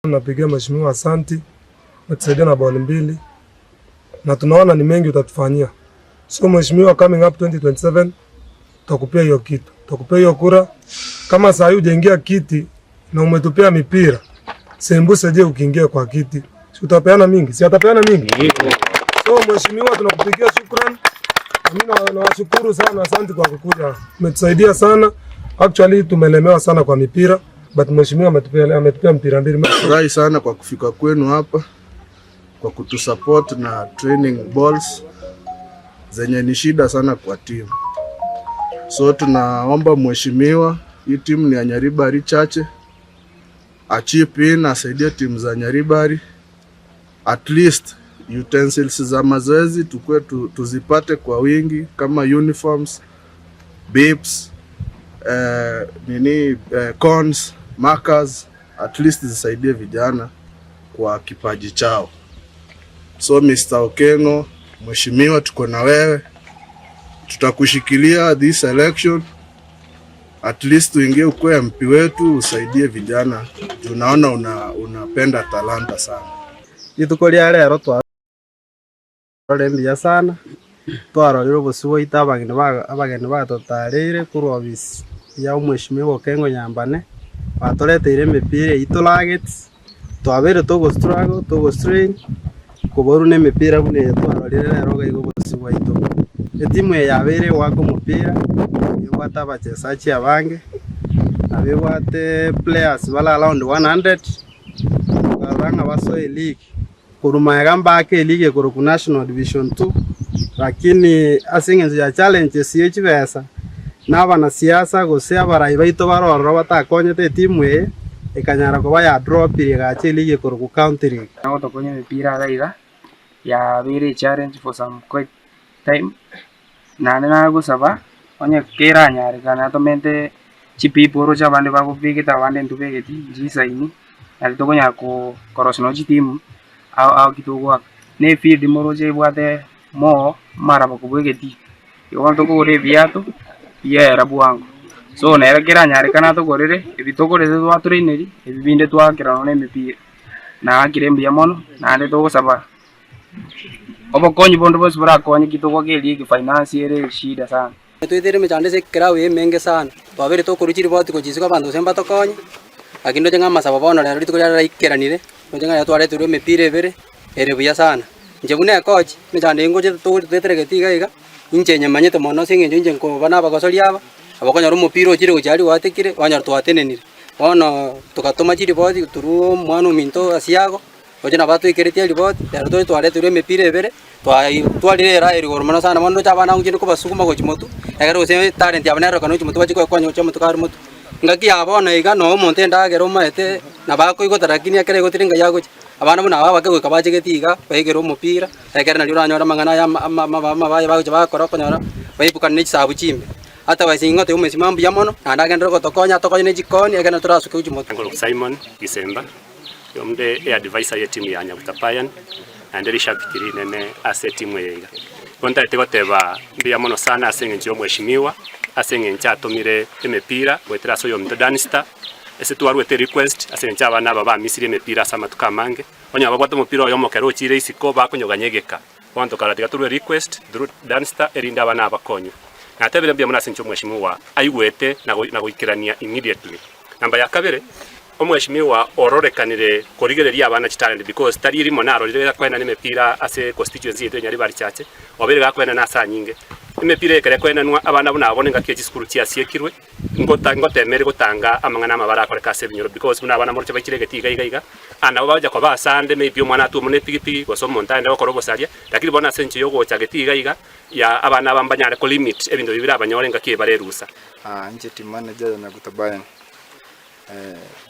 Napigia mheshimiwa asanti, umetusaidia na ball mbili na tunaona ni mengi utatufanyia. So mheshimiwa, coming up 2027 tutakupea hiyo kitu, tutakupea hiyo kura. Kama saa hii hujaingia kiti na umetupea mipira, sembuse je ukiingia kwa kiti, si utapeana mingi? Si atapeana mingi? So mheshimiwa, tunakupigia shukrani. Mimi nawashukuru sana, asante kwa kukuja. Umetusaidia sana. Actually tumelemewa sana kwa mipira, but mheshimiwa ametupea mpira mbili. Furahi sana kwa kufika kwenu hapa, kwa kutusupport na training balls zenye ni shida sana kwa timu. So tunaomba mheshimiwa, hii timu ni ya Nyaribari chache, achipe in asaidie timu za Nyaribari. At least utensils za mazoezi tukue tuzipate kwa wingi, kama uniforms, bibs, cones, markers, at least zisaidie vijana kwa kipaji chao. So Mr. Okengo, mheshimiwa, tuko na wewe, tutakushikilia this election. At least uingie ukue MP wetu, usaidie vijana. Tunaona unapenda talanta sana. Itukolia lero twarembia sana. Twarorero busiwo abageni batotarire kuri office ya mheshimiwa Okengo Nyambane. Batoreteire mipira itulagets. Twabere togo struggle, togo strain. Kuboru ne mipira bune twarorire lero gaigo busiwo ito. Timu yabere wako mupira yobata bachesachi abange abewate players bala around 100 baranga baso league kuruma yagamba ke league ku national division 2, lakini asingenzo ya challenges yechi besa n'abana siasa gose abarayi baito barororo batakonyete timu ikanyara ko baya drop iri gache league ku county league nago tokonye mipira gaiga ya bere challenge for some quite time na gusaba onye kera nyari kana tomente chipi poro cha bande bako pigeta bande ntubegeti jisaini ali tokonya ko korosno timu au kitugo ne field moroje bwate mo mara bako bwegeti yo wanto ko re viato ya rabu wangu so na era kera nyari kana to gorere ebitogoreze twa traineri ebibinde twakira no mipira na akirembia mono na ande to gusaba obo konyi bondo bose bora konyi kitugo ke league finance ere shida sana. Twithere mechande se kira we menge sana. Twabere to kuruchiri boti ko jisiko bandu semba to konyi. Akindo jenga masaba bona lero litiko ya ikeranire. Njenga ya tware turu mipire ebere ere buya sana. Njebune coach mechande ngoje to tetere getiga iga. Inche nyamanye to mono singe nje ko bana bagosori aba. Abakonya ro mupiro chire ujali watekire wanyar twatenenire. Ono tukatoma chiri boti turu mwana minto asiago. Oje na batu ikerete liboti lero to tware turu mipire ebere. Twalire ra eri gormana sana mondo chabana ngine ko basukuma ko chimotu egero se talent yabana ro kanu chimotu bachiko kwanyo chimotu kar mutu ngaki abona iga no monte ndagero maete na bako igo tarakini akere go tiringa yago abana buna baba ke kabaje getiga baigero mupira egero na lura nyora mangana ya mama ba chaba koro konyora baipukan ni sabu chimbe hata wasingo te umesimambu yamono na ndagero ko tokonya ne jikoni egero turasuke uchimotu Ngolo Simon Gisemba yomde advisor ya timu ya Nyabutapayan anderi shabikiri nene ase timu yega konta tegoteba mbia mono sana asenge mheshimiwa asenge atomire emepira wetera so yomto danista ese twarwete request asenge abana baba misiri emepira sama tukamange onya babwato mupira yo mokero chire isiko bakonyoganyegeka wanto karatika turwe request through danista erinda abana abakonyo na tebere mbia mono asenge mheshimiwa aigwete na goikirania immediately namba ya kabere omweshimiwa ororekanire korigereria abana chitalent because tari rimo naro rire kwena nemepira ase constituency yetu Nyaribari chache obere gakwena na asa nyinge emepira ekere kwena nwa abana buna abonenga kechi school chia siekirwe ngotemere gotanga amangana amabara akoreka ase binyoro because buna abana morche bakire getiga iga ana baja kwa basande maybe omwana atu mune pigipigi gosomo ntanda bakorobo saria lakini bona senche yogo cha getiga iga ya abana bambanyare ko limit ebindo bibira abanyorenga ke barerusa nje team manager na Nyabutapayan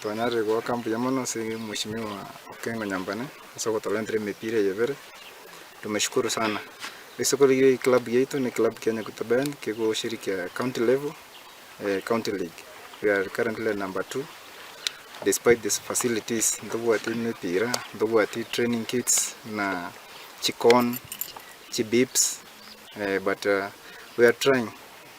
Tuanyare kwa kampu ya mono si mheshimiwa Okengo Nyambane soko talentre mipira yebere. Tumeshukuru sana. Soko hii club yetu ni club ya Nyabutapayan kiko shiriki ya county level, county league. We are currently number 2. Despite these facilities, ndogo ati mipira, ndogo ati training kits na chikon, chibips, but we are trying.